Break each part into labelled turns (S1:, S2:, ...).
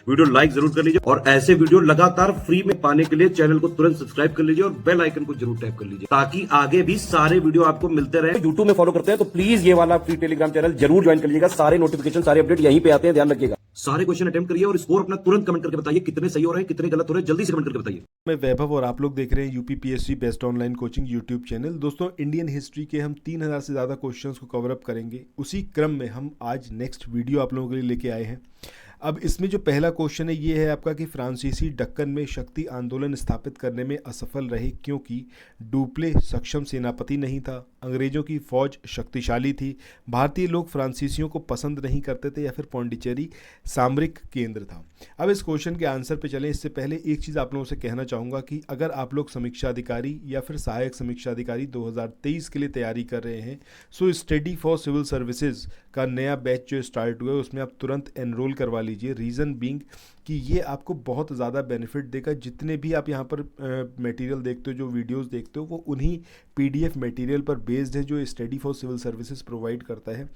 S1: Video like जरूर कर लीजिए और ऐसे वीडियो लगातार फ्री में पाने के लिए चैनल को तुरंत सब्सक्राइब कर लीजिए और बेल आइकन को जरूर टैप कर लीजिए ताकि आगे भी सारे वीडियो आपको मिलते रहे। यूट्यूब में फॉलो करते हैं तो प्लीज ये वाला फ्री टेलीग्राम चैनल जरूर ज्वाइन कर लीजिएगा। सारे नोटिफिकेशन सारे अपडेट यहीं पे आते हैं, ध्यान रखिएगा। सारे क्वेश्चन अटेम्प्ट करिए और स्कोर अपना तुरंत कमेंट करके बताइए कितने सही हो रहे हैं कितने गलत हो रहे हैं, जल्दी से कमेंट करके बताइए।
S2: मैं वैभव और आप लोग देख रहे हैं UPPSC best online coaching YouTube channel. दोस्तों, इंडियन हिस्ट्री के हम 3000 से ज़्यादा क्वेश्चंस को कवर अप करेंगे। उसी क्रम में हम आज नेक्स्ट वीडियो आप लोगों के लिए लेके आए हैं। अब इसमें जो पहला क्वेश्चन है ये है आपका कि फ्रांसीसी दक्कन में शक्ति आंदोलन स्थापित करने में असफल रहे क्योंकि डुप्ले सक्षम सेनापति नहीं था, अंग्रेजों की फौज शक्तिशाली थी, भारतीय लोग फ्रांसीसियों को पसंद नहीं करते थे, या फिर पौंडीचेरी सामरिक केंद्र था। अब इस क्वेश्चन के आंसर पे चलें इससे पहले एक चीज़ आप लोगों से कहना चाहूँगा कि अगर आप लोग समीक्षा अधिकारी या फिर सहायक समीक्षा अधिकारी 2023 के लिए तैयारी कर रहे हैं, so study for civil services का नया बैच जो स्टार्ट हुआ है उसमें आप तुरंत एनरोल करवा लीजिए। रीज़न बीइंग कि ये आपको बहुत ज़्यादा बेनिफिट देगा। जितने भी आप यहाँ पर मटेरियल देखते हो, जो वीडियोस देखते हो, वो उन्हीं पीडीएफ मटेरियल पर बेस्ड है जो study for civil services provide करता है,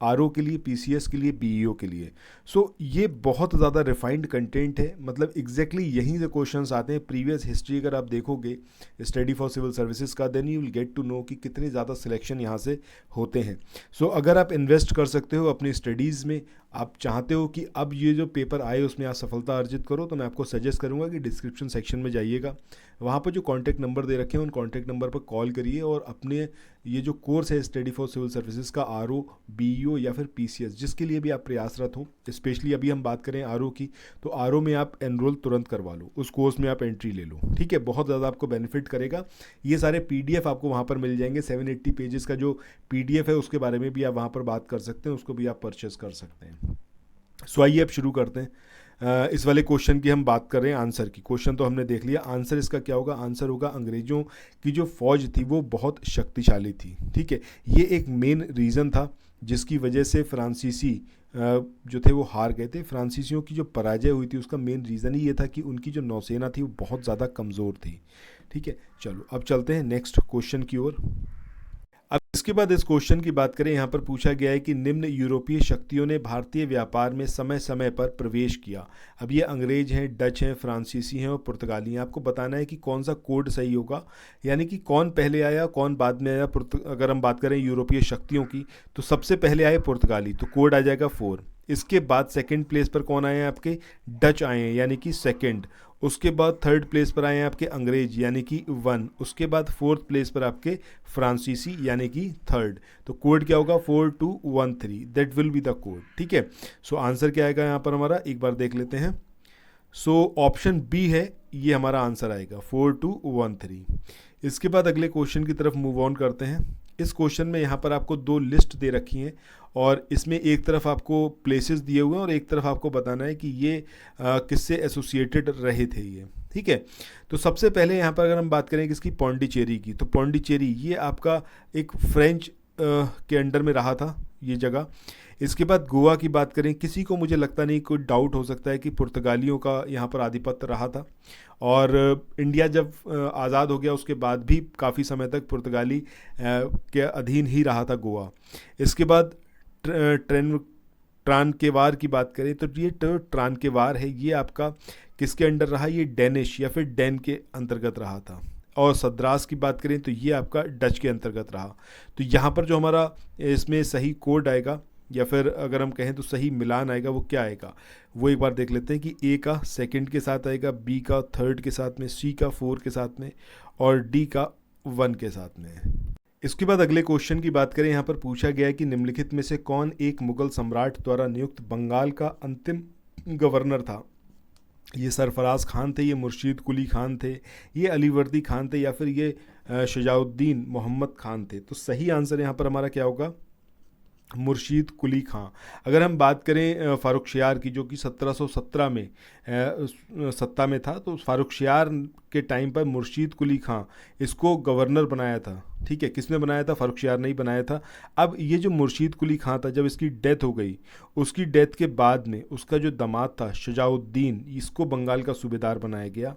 S2: आरओ के लिए, पीसीएस के लिए, बीईओ के लिए। सो ये बहुत ज़्यादा रिफाइंड कंटेंट है, मतलब एग्जैक्टली यहीं से क्वेश्चंस आते हैं। प्रीवियस हिस्ट्री अगर आप देखोगे स्टडी फॉर सिविल सर्विसेज का, then you will get to know कि कितने ज़्यादा सिलेक्शन यहाँ से होते हैं। सो अगर आप इन्वेस्ट कर सकते हो अपनी स्टडीज़ में, आप चाहते हो कि अब ये जो पेपर आए उसमें आप सफलता अर्जित करो, तो मैं आपको सजेस्ट करूंगा कि डिस्क्रिप्शन सेक्शन में जाइएगा, वहाँ पर जो कॉन्टैक्ट नंबर दे रखे हैं उन कॉन्टैक्ट नंबर पर कॉल करिए और अपने ये जो कोर्स है स्टडी फॉर सिविल सर्विसेज का, आरओ, बीईओ या फिर पीसीएस, जिसके लिए भी आप प्रयासरत हो, स्पेशली अभी हम बात करें आरओ की, तो आरओ में आप एनरोल तुरंत करवा लो, उस कोर्स में आप एंट्री ले लो, ठीक है। बहुत ज़्यादा आपको बेनिफिट करेगा। ये सारे पीडीएफ आपको वहाँ पर मिल जाएंगे। 780 पेजेस का जो पीडीएफ है उसके बारे में भी आप वहाँ पर बात कर सकते हैं, उसको भी आप परचेस कर सकते हैं। सो आइए अब शुरू करते हैं। इस वाले क्वेश्चन की हम बात कर रहे हैं आंसर की। क्वेश्चन तो हमने देख लिया, आंसर इसका क्या होगा? आंसर होगा अंग्रेजों की जो फौज थी वो बहुत शक्तिशाली थी, ठीक है। ये एक मेन रीज़न था जिसकी वजह से फ्रांसीसी जो थे वो हार गए थे। फ्रांसीसियों की जो पराजय हुई थी उसका मेन रीज़न ही ये था कि उनकी जो नौसेना थी वो बहुत ज़्यादा कमज़ोर थी, ठीक है। चलो अब चलते हैं नेक्स्ट क्वेश्चन की ओर। अब इसके बाद इस क्वेश्चन की बात करें, यहाँ पर पूछा गया है कि निम्न यूरोपीय शक्तियों ने भारतीय व्यापार में समय समय पर प्रवेश किया। अब ये अंग्रेज हैं, डच हैं, फ्रांसीसी हैं और पुर्तगाली हैं। आपको बताना है कि कौन सा कोड सही होगा, यानी कि कौन पहले आया कौन बाद में आया। अगर हम बात करें यूरोपीय शक्तियों की तो सबसे पहले आए पुर्तगाली, तो कोड आ जाएगा 4। इसके बाद सेकंड प्लेस पर कौन आए हैं? आपके डच आए हैं, यानी कि सेकंड। उसके बाद थर्ड प्लेस पर आए हैं आपके अंग्रेज, यानी कि 1। उसके बाद फोर्थ प्लेस पर आपके फ्रांसीसी, यानी कि थर्ड। तो कोड क्या होगा? 4213, that will be the code, ठीक है। सो आंसर क्या आएगा यहाँ पर हमारा, एक बार देख लेते हैं। सो ऑप्शन बी है, ये हमारा आंसर आएगा 4213। इसके बाद अगले क्वेश्चन की तरफ मूव ऑन करते हैं। इस क्वेश्चन में यहाँ पर आपको 2 लिस्ट दे रखी हैं और इसमें एक तरफ आपको प्लेसेस दिए हुए हैं और एक तरफ आपको बताना है कि ये किससे एसोसिएटेड रहे थे ये, ठीक है। तो सबसे पहले यहाँ पर अगर हम बात करें किसकी, पौंडीचेरी की, तो पौंडीचेरी ये आपका एक फ्रेंच के अंडर में रहा था ये जगह। इसके बाद गोवा की बात करें, किसी को मुझे लगता नहीं कोई डाउट हो सकता है कि पुर्तगालियों का यहाँ पर आधिपत्य रहा था और इंडिया जब आज़ाद हो गया उसके बाद भी काफ़ी समय तक पुर्तगाली के अधीन ही रहा था गोवा। इसके बाद ट्रानकेवार की बात करें तो ये ट्रानकेवार है, ये आपका किसके अंडर रहा? ये डेनिश या फिर डैन के अंतर्गत रहा था। और सद्रास की बात करें तो ये आपका डच के अंतर्गत रहा। तो यहाँ पर जो हमारा इसमें सही कोड आएगा या फिर अगर हम कहें तो सही मिलान आएगा, वो क्या आएगा वो एक बार देख लेते हैं कि ए का सेकंड के साथ आएगा, बी का थर्ड के साथ में, सी का 4 के साथ में और डी का 1 के साथ में। इसके बाद अगले क्वेश्चन की बात करें, यहाँ पर पूछा गया है कि निम्नलिखित में से कौन एक मुगल सम्राट द्वारा नियुक्त बंगाल का अंतिम गवर्नर था? ये सरफराज खान थे, ये मुर्शीद कुली खान थे, ये अलीवर्दी खान थे या फिर ये शुजाउद्दीन मोहम्मद खान थे? तो सही आंसर यहाँ पर हमारा क्या होगा? मुर्शीद कुली खां। अगर हम बात करें फारुखशियार की, जो कि 1717 में सत्ता में था, तो फारुखशियार के टाइम पर मुर्शीद कुली खां इसको गवर्नर बनाया था, ठीक है। किसने बनाया था? फारुखशियार ने ही बनाया था। अब ये जो मुर्शीद कुली खां था, जब इसकी डेथ हो गई, उसकी डेथ के बाद में उसका जो दामाद था शुजाउद्दीन, इसको बंगाल का सूबेदार बनाया गया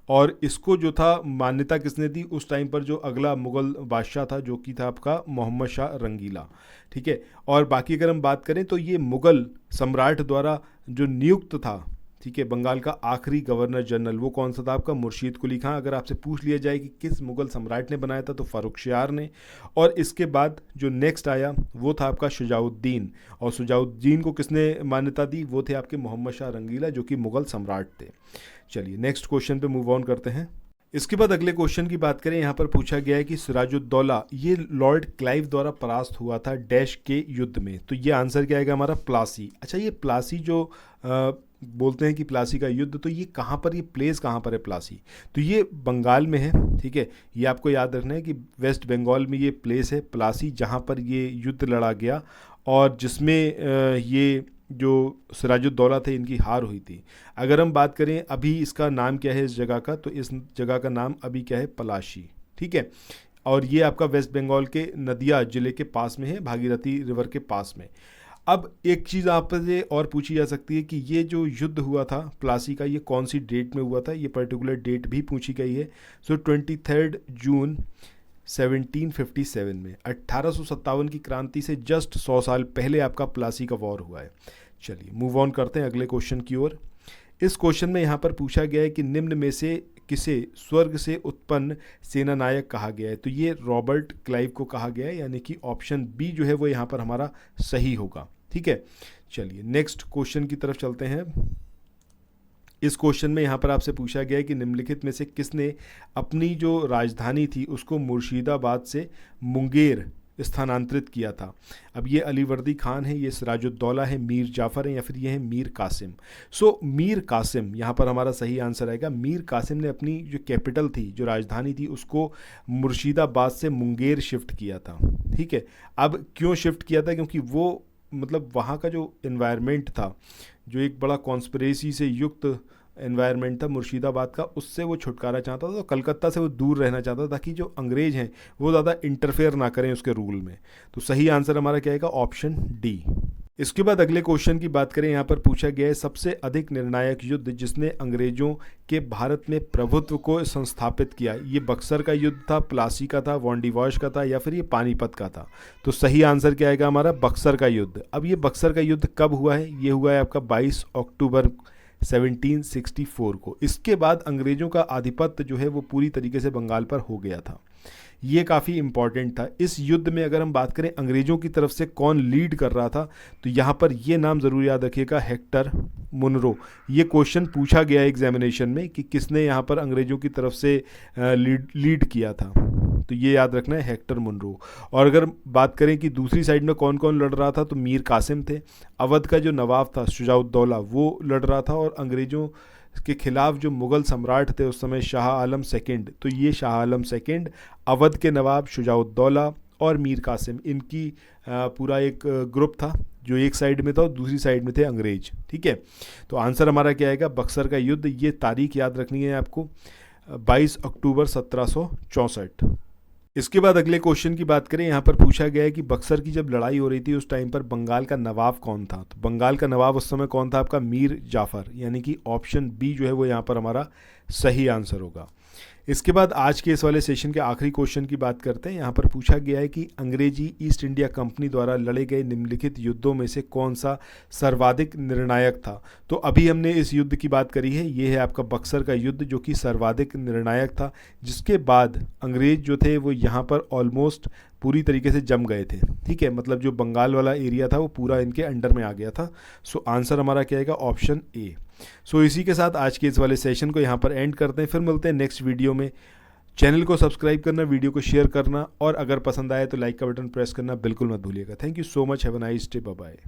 S2: और इसको जो था मान्यता किसने दी? उस टाइम पर जो अगला मुग़ल बादशाह था जो कि था आपका मोहम्मद शाह रंगीला, ठीक है। और बाकी अगर हम बात करें तो ये मुग़ल सम्राट द्वारा जो नियुक्त था ठीक है। बंगाल का आखिरी गवर्नर जनरल वो कौन सा था आपका? मुर्शीद कुली खां। अगर आपसे पूछ लिया जाए कि किस मुगल सम्राट ने बनाया था तो फारुखशियार ने। और इसके बाद जो नेक्स्ट आया वो था आपका शुजाउद्दीन, और शुजाउद्दीन को किसने मान्यता दी? वो थे आपके मोहम्मद शाह रंगीला जो कि मुगल सम्राट थे। चलिए नेक्स्ट क्वेश्चन पे मूव ऑन करते हैं। इसके बाद अगले क्वेश्चन की बात करें, यहाँ पर पूछा गया है कि सिराजुद्दौला ये लॉर्ड क्लाइव द्वारा परास्त हुआ था डैश के युद्ध में। तो ये आंसर क्या आएगा हमारा? प्लासी। अच्छा, ये प्लासी जो बोलते हैं कि प्लासी का युद्ध, तो ये कहाँ पर, ये प्लेस कहाँ पर है प्लासी? तो ये बंगाल में है, ठीक है। ये आपको याद रखना है कि वेस्ट बंगाल में ये प्लेस है प्लासी, जहाँ पर ये युद्ध लड़ा गया और जिसमें ये जो सिराजुद्दौला थे इनकी हार हुई थी। अगर हम बात करें अभी इसका नाम क्या है इस जगह का, तो इस जगह का नाम अभी क्या है? पलाशी, ठीक है। और ये आपका वेस्ट बंगाल के नदिया ज़िले के पास में है, भागीरथी रिवर के पास में। अब एक चीज़ आप से और पूछी जा सकती है कि ये जो युद्ध हुआ था प्लासी का, ये कौन सी डेट में हुआ था? ये पर्टिकुलर डेट भी पूछी गई है। सो 23 जून 1757 में, 1857 की क्रांति से जस्ट 100 साल पहले आपका प्लासी का वॉर हुआ है। चलिए मूव ऑन करते हैं अगले क्वेश्चन की ओर। इस क्वेश्चन में यहाँ पर पूछा गया है कि निम्न में से किसे स्वर्ग से उत्पन्न सेनानायक कहा गया है? तो ये रॉबर्ट क्लाइव को कहा गया है, यानी कि ऑप्शन बी जो है वो यहाँ पर हमारा सही होगा, ठीक है। चलिए नेक्स्ट क्वेश्चन की तरफ चलते हैं। इस क्वेश्चन में यहाँ पर आपसे पूछा गया है कि निम्नलिखित में से किसने अपनी जो राजधानी थी उसको मुर्शिदाबाद से मुंगेर स्थानांतरित किया था? अब ये अलीवर्दी खान है, ये सिराजुद्दौला है, मीर जाफ़र है, या फिर ये है मीर कासिम। सो मीर कासिम यहाँ पर हमारा सही आंसर आएगा। मीर कासिम ने अपनी जो कैपिटल थी, जो राजधानी थी, उसको मुर्शिदाबाद से मुंगेर शिफ्ट किया था, ठीक है। अब क्यों शिफ्ट किया था? क्योंकि वो मतलब वहाँ का जो एनवायरनमेंट था, जो एक बड़ा कॉन्स्पिरेसी से युक्त एनवायरनमेंट था मुर्शिदाबाद का, उससे वो छुटकारा चाहता था। तो कलकत्ता से वो दूर रहना चाहता था ताकि जो अंग्रेज हैं वो ज़्यादा इंटरफेयर ना करें उसके रूल में। तो सही आंसर हमारा क्या आएगा? Option D. इसके बाद अगले क्वेश्चन की बात करें, यहाँ पर पूछा गया है सबसे अधिक निर्णायक युद्ध जिसने अंग्रेजों के भारत में प्रभुत्व को संस्थापित किया। ये बक्सर का युद्ध था, प्लासी का था, वांडीवाश का था, या फिर ये पानीपत का था? तो सही आंसर क्या आएगा हमारा? बक्सर का युद्ध। अब ये बक्सर का युद्ध कब हुआ है? ये हुआ है आपका 22 अक्टूबर 1764 को। इसके बाद अंग्रेजों का आधिपत्य जो है वो पूरी तरीके से बंगाल पर हो गया था। ये काफ़ी इंपॉर्टेंट था। इस युद्ध में अगर हम बात करें अंग्रेज़ों की तरफ से कौन लीड कर रहा था, तो यहाँ पर ये नाम ज़रूर याद रखिएगा, हेक्टर मुनरो। ये क्वेश्चन पूछा गया एग्जामिनेशन में कि किसने यहाँ पर अंग्रेज़ों की तरफ से लीड किया था, तो ये याद रखना है, हेक्टर मुनरो। और अगर बात करें कि दूसरी साइड में कौन कौन लड़ रहा था, तो मीर कासिम थे। अवध का जो नवाब था शुजाउद्दौला वो लड़ रहा था, और अंग्रेज़ों के खिलाफ जो मुग़ल सम्राट थे उस समय शाह आलम सेकंड, तो ये शाह आलम सेकंड, अवध के नवाब शुजाउद्दौला और मीर कासिम, इनकी पूरा एक ग्रुप था जो एक साइड में था और दूसरी साइड में थे अंग्रेज, ठीक है। तो आंसर हमारा क्या आएगा? बक्सर का युद्ध। ये तारीख याद रखनी है आपको, 22 अक्टूबर 1764। इसके बाद अगले क्वेश्चन की बात करें, यहाँ पर पूछा गया है कि बक्सर की जब लड़ाई हो रही थी उस टाइम पर बंगाल का नवाब कौन था? तो बंगाल का नवाब उस समय कौन था? आपका मीर जाफ़र, यानी कि ऑप्शन बी जो है वो यहाँ पर हमारा सही आंसर होगा। इसके बाद आज के इस वाले सेशन के आखिरी क्वेश्चन की बात करते हैं। यहाँ पर पूछा गया है कि अंग्रेजी ईस्ट इंडिया कंपनी द्वारा लड़े गए निम्नलिखित युद्धों में से कौन सा सर्वाधिक निर्णायक था? तो अभी हमने इस युद्ध की बात करी है, ये है आपका बक्सर का युद्ध जो कि सर्वाधिक निर्णायक था, जिसके बाद अंग्रेज जो थे वो यहाँ पर ऑलमोस्ट पूरी तरीके से जम गए थे, ठीक है। मतलब जो बंगाल वाला एरिया था वो पूरा इनके अंडर में आ गया था। सो आंसर हमारा क्या आएगा? Option A. सो इसी के साथ आज के इस वाले सेशन को यहाँ पर एंड करते हैं, फिर मिलते हैं नेक्स्ट वीडियो में। चैनल को सब्सक्राइब करना, वीडियो को शेयर करना, और अगर पसंद आए तो लाइक का बटन प्रेस करना बिल्कुल मत भूलिएगा। Thank you so much, have a nice day, bye bye.